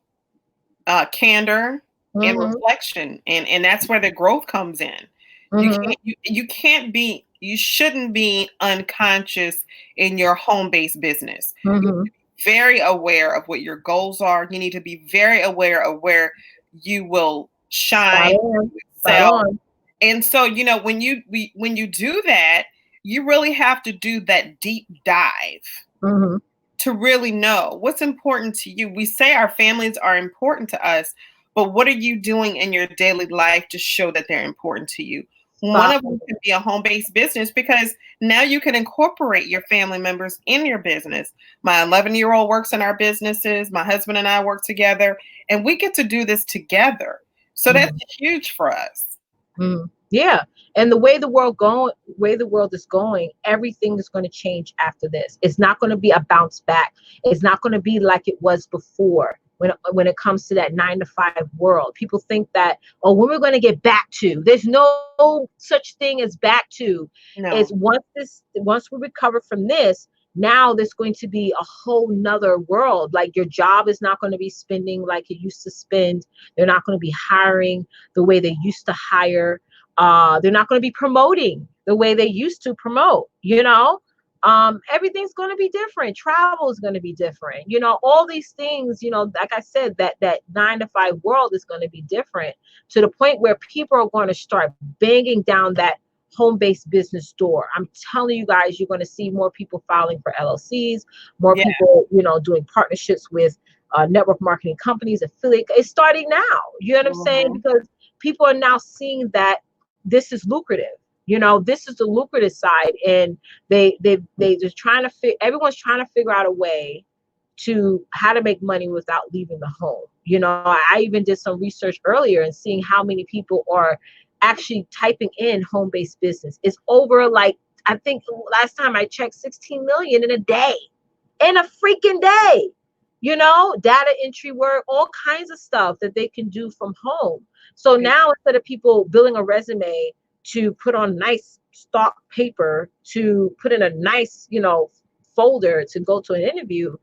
candor, and Mm-hmm. reflection, and that's where the growth comes in. Mm-hmm. You can't be, you shouldn't be unconscious in your home-based business. You need Mm-hmm. to be very aware of what your goals are. You need to be very aware of where you will Spot shine, on. Spot excel. on. And so, when you do that, you really have to do that deep dive Mm-hmm. to really know what's important to you. We say our families are important to us, but what are you doing in your daily life to show that they're important to you? One Spot of on. them could be a home based business because now you can incorporate your family members in your business. My 11-year-old works in our businesses. My husband and I work together, and we get to do this together. So that's Mm-hmm. huge for us. Yeah, and way the world is going, everything is going to change after this. It's not going to be a bounce back. It's not going to be like it was before when it comes to that 9 to 5 world. People think that, oh, when we're going to get back to. There's no such thing as back to. Is No, once we recover from this. Now there's going to be a whole nother world. Like your job is not going to be spending like it used to spend. They're not going to be hiring the way they used to hire. They're not going to be promoting the way they used to promote. Everything's going to be different. Travel is going to be different. All these things, like I said, that 9 to 5 world is going to be different to the point where people are going to start banging down that home-based business door. I'm telling you guys, you're going to see more people filing for LLCs, more yeah, people, doing partnerships with network marketing companies, affiliate. It's starting now. You know what I'm saying? mhm, Because people are now seeing that this is lucrative. This is the lucrative side, and they just trying to everyone's trying to figure out a way to how to make money without leaving the home. I even did some research earlier and seeing how many people are actually typing in home-based business. It's over, like, I think last time I checked, 16 million in a day. In a freaking day. Data entry work, all kinds of stuff that they can do from home. So yeah, now, instead of people building a resume to put on nice stock paper, to put in a nice, folder to go to an interview,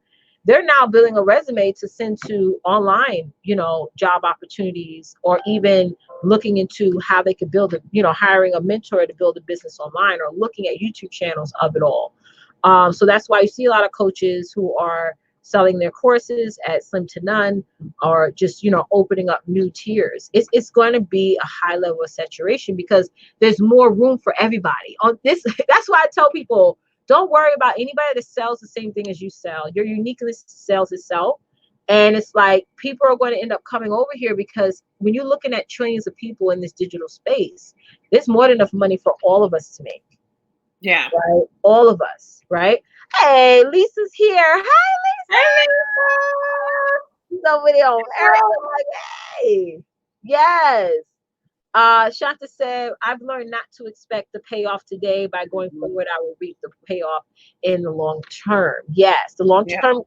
they're now building a resume to send to online, job opportunities, or even looking into how they could build hiring a mentor to build a business online, or looking at YouTube channels of it all. So that's why you see a lot of coaches who are selling their courses at slim to none, or just opening up new tiers. It's going to be a high level of saturation because there's more room for everybody on this. That's why I tell people, don't worry about anybody that sells the same thing as you sell. Your uniqueness sells itself. And it's like people are going to end up coming over here because when you're looking at trillions of people in this digital space, there's more than enough money for all of us to make. Yeah. right? All of us, right? Hey, Lisa's here. Hi, Hey, Lisa. She's over there on Eric. Lisa. I'm like, hey, yes. Shanta said, I've learned not to expect the payoff today. By going forward, I will reap the payoff in the long term. Yes, the long Yeah. term,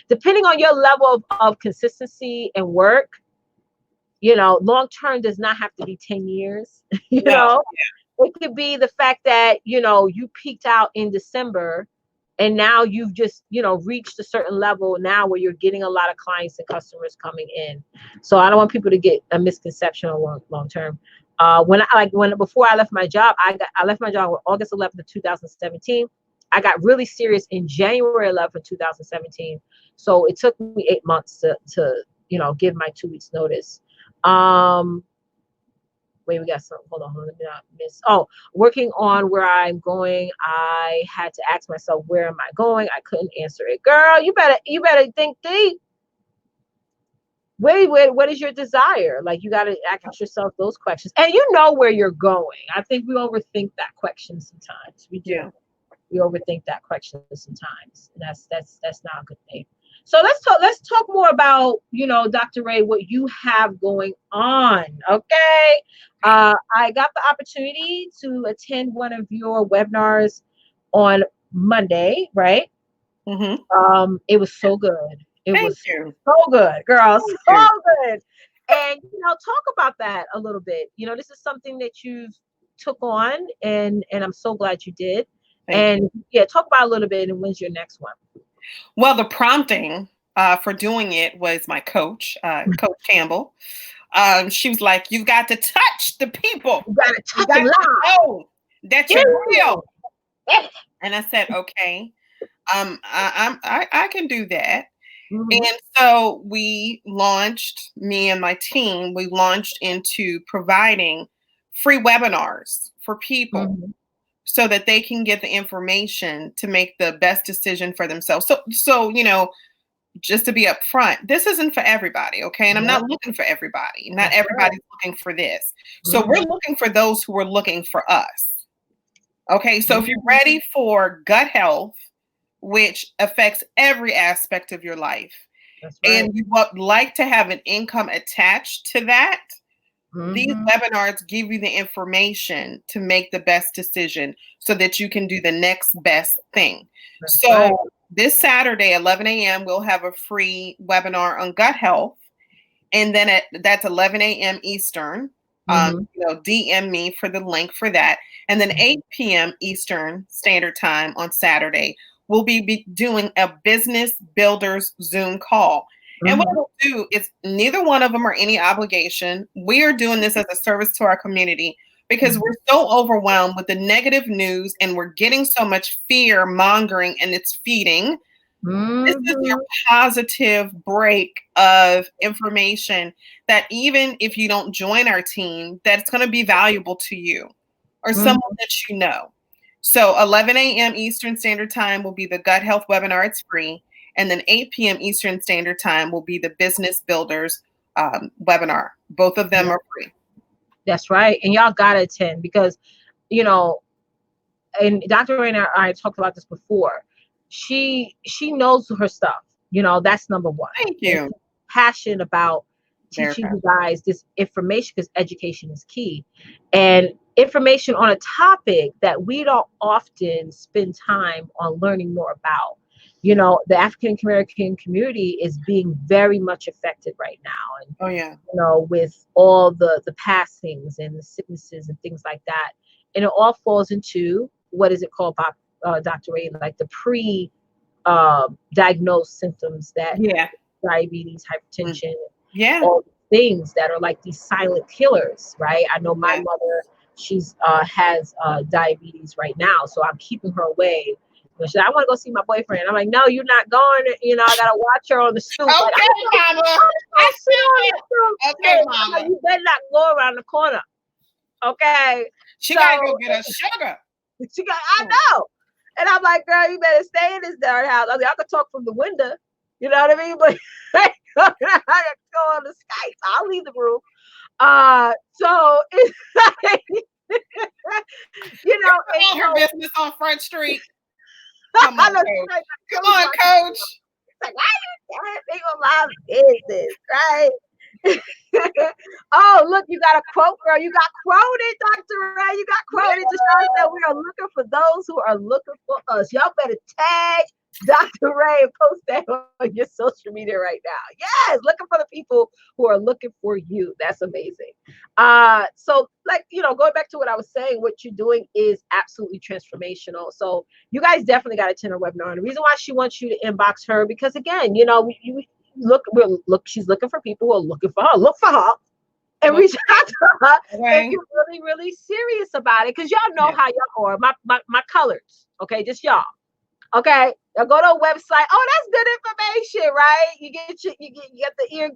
depending on your level of consistency and work, long term does not have to be 10 years. you No. know, it could be the fact that, you peaked out in December and now you've just, reached a certain level now where you're getting a lot of clients and customers coming in. So I don't want people to get a misconception on long term. When before I left my job, I left my job on August 11th of 2017. I got really serious in January 11th, 2017. So it took me 8 months to give my 2 weeks notice. Wait, we got some. Hold on, let me not miss. Oh, working on where I'm going. I had to ask myself, where am I going? I couldn't answer it. Girl, you better think deep. What is your desire? Like, you got to ask yourself those questions, and you know where you're going. I think we overthink that question sometimes. We do. Yeah. We overthink that question sometimes. And that's not a good thing. So let's talk more about, Dr. Rae, what you have going on. Okay. I got the opportunity to attend one of your webinars on Monday, right? Mm-hmm. It was so good. It Thank was you. so good, girl. Thank So you. good. And talk about that a little bit. This is something that you've took on, and I'm so glad you did. Thank you. And yeah, talk about a little bit, and when's your next one? Well, the prompting for doing it was my coach, Coach Campbell. She was like, "You've got to touch the people. You gotta You touch got them to live. know that you're real." Yeah. And I said, "Okay, I can do that." Mm-hmm. And so we launched, me and my team, we launched into providing free webinars for people Mm-hmm. so that they can get the information to make the best decision for themselves. So just to be upfront, this isn't for everybody, okay? And I'm Yep, not looking for everybody. Not that's right. everybody's looking for this. So we're Mm-hmm. looking for those who are looking for us. Okay, so if you're Mm-hmm. ready for gut health, which affects every aspect of your life, That's and right. you would like to have an income attached to that, these Mm-hmm. webinars give you the information to make the best decision so that you can do the next best thing. That's right. So this Saturday, 11 a.m., we'll have a free webinar on gut health. And then that's 11 a.m. Eastern. Mm-hmm. DM me for the link for that. And then 8 p.m. Eastern Standard Time on Saturday, we'll be doing a business builders Zoom call. And what Mm-hmm. we'll do is neither one of them are any obligation. We are doing this as a service to our community because we're so overwhelmed with the negative news and we're getting so much fear mongering and it's feeding. This is your Mm-hmm. positive break of information that even if you don't join our team, that's going to be valuable to you or someone Mm-hmm. that you know. So 11 a.m. Eastern Standard Time will be the gut health webinar. It's free. And then 8 p.m. Eastern Standard Time will be the business builders webinar. Both of them Yeah, are free. that's right. And y'all gotta attend because, you know, and Dr. Raina and I talked about this before. She knows her stuff. That's number one. Thank And you. she's passionate about Very teaching fast. you guys this information because education is key. And information on a topic that we don't often spend time on learning more about. The African American community is being very much affected right now. And Oh, yeah. with all the passings and the sicknesses and things like that. And it all falls into what is it called, Dr. Ray, like the pre diagnosed symptoms that Yeah. diabetes, Mm. hypertension, Yeah. all things that are like these silent killers, right? I know my Yeah. mother, she's has diabetes right now, so I'm keeping her away. But she's like, I want to go see my boyfriend. I'm like, no, you're not going. I gotta watch her on the stoop. Like, Okay, Mama. I'm I gonna sit on see the it. stoop. Okay, I'm like, Mama. you better not go around the corner, okay? She So got to go get her sugar. I know. And I'm like, girl, you better stay in this darn house. I mean, I could talk from the window, you know what I mean? But I could go on the Skype. I'll leave the room. So it's like, You know, and All her so business on Front Street. Come I on, know coach. like, Come on, coach. it's like, why you telling people my business, right? Oh, look, you got a quote, girl. You got quoted, Dr. Ray. You got quoted. Deshaun said we are looking for those who are looking for us. Y'all better tag Dr. Ray and post that on your social media right now. Yes, looking for the people who are looking for you. That's amazing. So like, going back to what I was saying, what you're doing is absolutely transformational. So you guys definitely got to attend her webinar. And the reason why she wants you to inbox her, because again, she's looking for people who are looking for her. Look for her and reach out to her if you're really, really serious about it. Because y'all know how y'all are. My colors, okay, just y'all. Okay, now go to a website. Oh, that's good information, right? You get the ear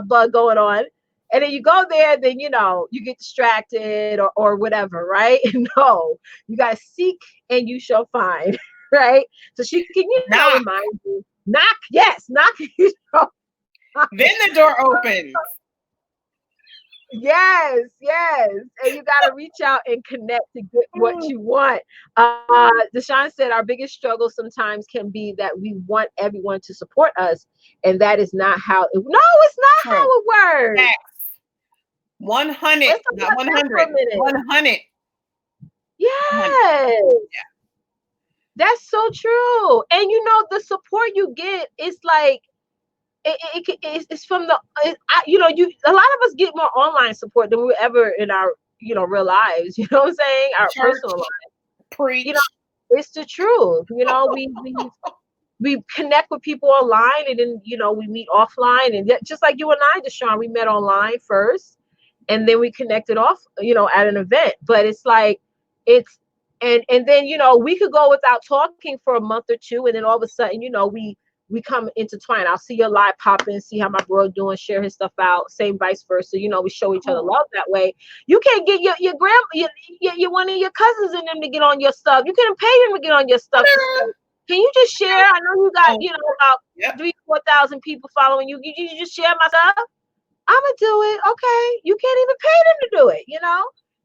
bug going on, and then you go there. Then you get distracted or whatever, right? No, you gotta seek and you shall find, right? So she can remind you. Knock, yes, knock. Then the door opens. Yes, and you got to reach out and connect to get what you want. Deshaun said our biggest struggle sometimes can be that we want everyone to support us, and that is not how it. No, it's not how it works. 100, not 100. 100. Yes. That's so true. And the support you get is like it's from the a lot of us get more online support than we ever in our real lives. You know what I'm saying? Our personal lives. Preach. It's the truth. We connect with people online, and then we meet offline, and just like you and I, Deshaun, we met online first, and then we connected off at an event. But it's like and then we could go without talking for a month or two, and then all of a sudden we come intertwine. I'll see your live pop in, see how my bro doing, share his stuff out, same vice versa. We show each other love that way. You can't get your one of your cousins and them to get on your stuff. You can't pay them to get on your stuff. Can you just share? I know you got about 3,000-4,000 people following you. You just share my stuff. I'm gonna do it. Okay, you can't even pay them to do it.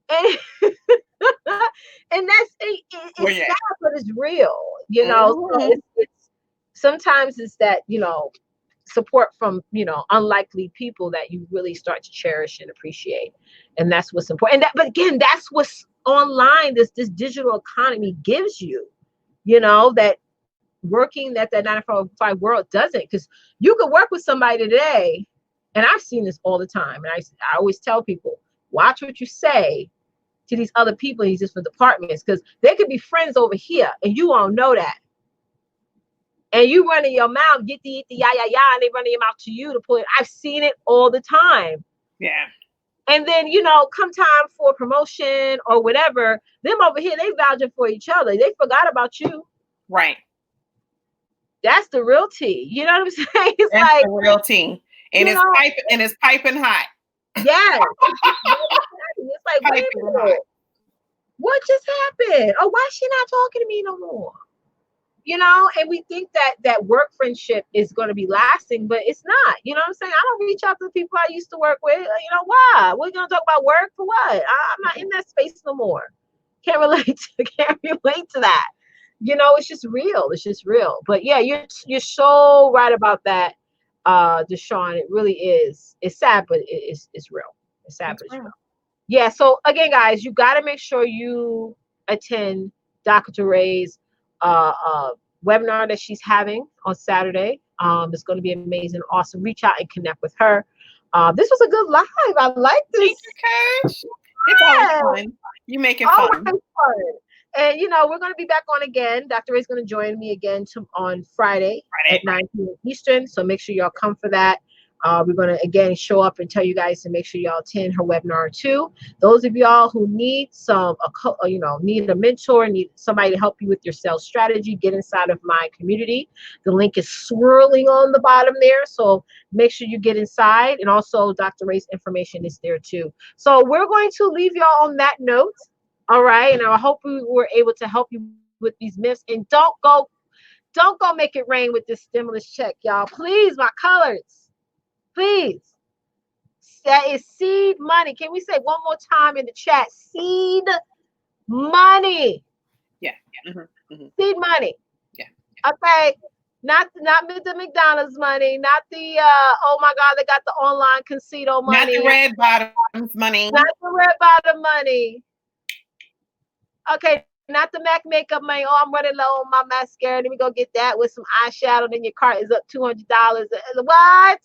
And and that's it's sad, but it's real. So it's sometimes it's that support from unlikely people that you really start to cherish and appreciate, and that's what's important. But again, that's what's online. This digital economy gives you, that working that 9 to 5 world doesn't, because you could work with somebody today, and I've seen this all the time, and I always tell people, watch what you say to these other people in these different departments, because they could be friends over here and you won't know that. And you running your mouth, get the yeah, and they running your mouth to you to pull it. I've seen it all the time. Yeah. And then, come time for promotion or whatever, them over here, they vouching for each other. They forgot about you. Right. That's the real tea. You know what I'm saying? It's That's the real tea. And it's piping hot. Yes. It's like, wait a minute. What just happened? Oh, why is she not talking to me no more? And we think that work friendship is going to be lasting, but it's not. You know what I'm saying? I don't reach out to the people I used to work with. Why? We're going to talk about work for what? I'm not in that space no more. Can't relate to that. It's just real. It's just real. But yeah, you're so right about that, Deshaun. It really is. It's sad, but it's real. It's sad, but it's real. Yeah. So again, guys, you got to make sure you attend Dr. Ray's webinar that she's having on Saturday. It's going to be amazing, awesome. Reach out and connect with her. This was a good live. I like this. Thank you, Coach. It's always fun. You make it fun. And we're going to be back on again. Dr. Ray's going to join me again on Friday at 9 p.m. Eastern. So make sure y'all come for that. We're going to again show up and tell you guys to make sure y'all attend her webinar too. Those of y'all who need need a mentor, need somebody to help you with your sales strategy, get inside of my community. The link is swirling on the bottom there. So make sure you get inside. And also Dr. Ray's information is there too. So we're going to leave y'all on that note. All right. And I hope we were able to help you with these myths. And don't go make it rain with this stimulus check, y'all. Please, my colors. Please. That is seed money. Can we say one more time in the chat? Seed money. Yeah. Mm-hmm. Seed money. Yeah. Okay. Not the McDonald's money, not the oh my God, they got the online casino Not money, the red bottoms money. not the red bottom money. Okay, not the MAC makeup money. Oh, I'm running low on my mascara. Let me go get that with some eyeshadow. Then your cart is up $200. What?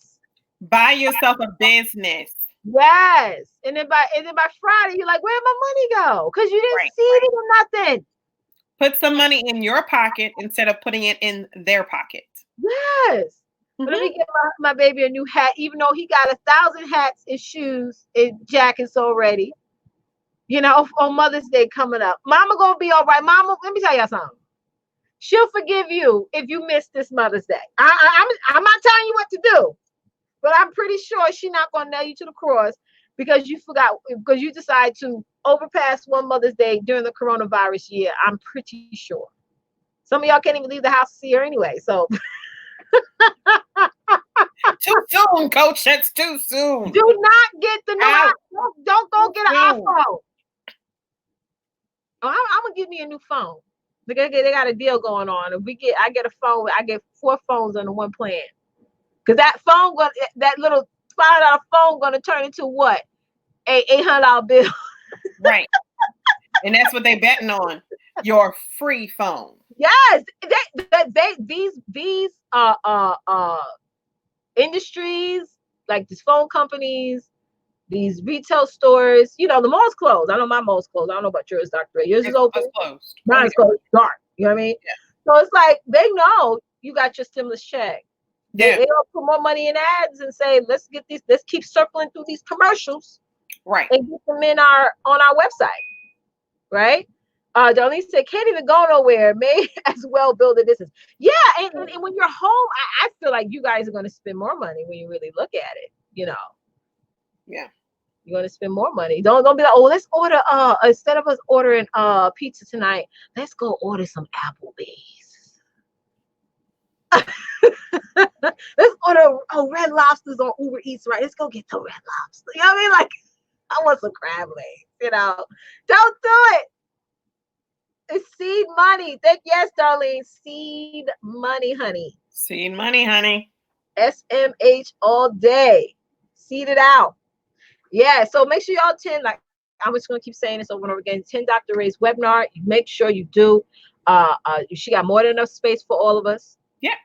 Buy yourself a business. Yes. And then by Friday, you're like, where'd my money go? Because you didn't Right. see it or nothing. Put some money in your pocket instead of putting it in their pocket. Yes. But let Mm-hmm. me get my baby a new hat, even though he got 1,000 hats and shoes and jackets already. On Mother's Day coming up. Mama gonna be all right. Mama, let me tell y'all something. She'll forgive you if you miss this Mother's Day. I'm not telling you what to do, but I'm pretty sure she's not gonna nail you to the cross because you forgot, because you decided to overpass one Mother's Day during the coronavirus year. I'm pretty sure. Some of y'all can't even leave the house to see her anyway. So Too soon, coach. That's too soon. do not get the new Out. iPhone. Don't go get an Soon. iPhone. Oh, I'm gonna give me a new phone. They got a deal going on. I get a phone. I get 4 phones under one plan. Cause that little $5 phone gonna turn into what? A $800 bill. Right. And that's what they betting on. Your free phone. Yes, these industries, like these phone companies, these retail stores. The mall's closed. I know my mall's closed. I don't know about yours, Dr. Ray. Yours is open. It's closed. Mine is closed. Dark. You know what I mean? Yeah. So it's like they know you got your stimulus check. Yeah. They all put more money in ads and say, let's keep circling through these commercials. Right. And get them on our website. Right? Darlene said, can't even go nowhere. May as well build a business. Yeah, and when you're home, I feel like you guys are going to spend more money when you really look at it. Yeah. You're going to spend more money. Don't be like, oh, let's order. Instead of us ordering pizza tonight, let's go order some Applebee's. Let's order Red Lobsters on Uber Eats. Right? Let's go get the Red Lobster. You know what I mean? Like, I want some crab legs. Don't do it. It's seed money. Yes, Darlene. Seed money, honey. Seed money, honey. SMH all day. Seed it out. Yeah. So make sure y'all attend. Like, I'm just gonna keep saying this over and over again. 10 Dr. Ray's webinar. Make sure you do. She got more than enough space for all of us. Yeah.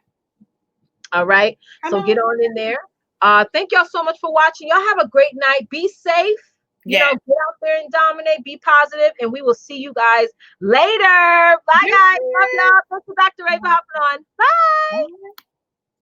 All right. So get on in there. Thank y'all so much for watching. Y'all have a great night. Be safe. Get out there and dominate. Be positive, and we will see you guys later. Bye, guys. Love y'all. Thank you, Dr. Ray, for hopping on. Bye.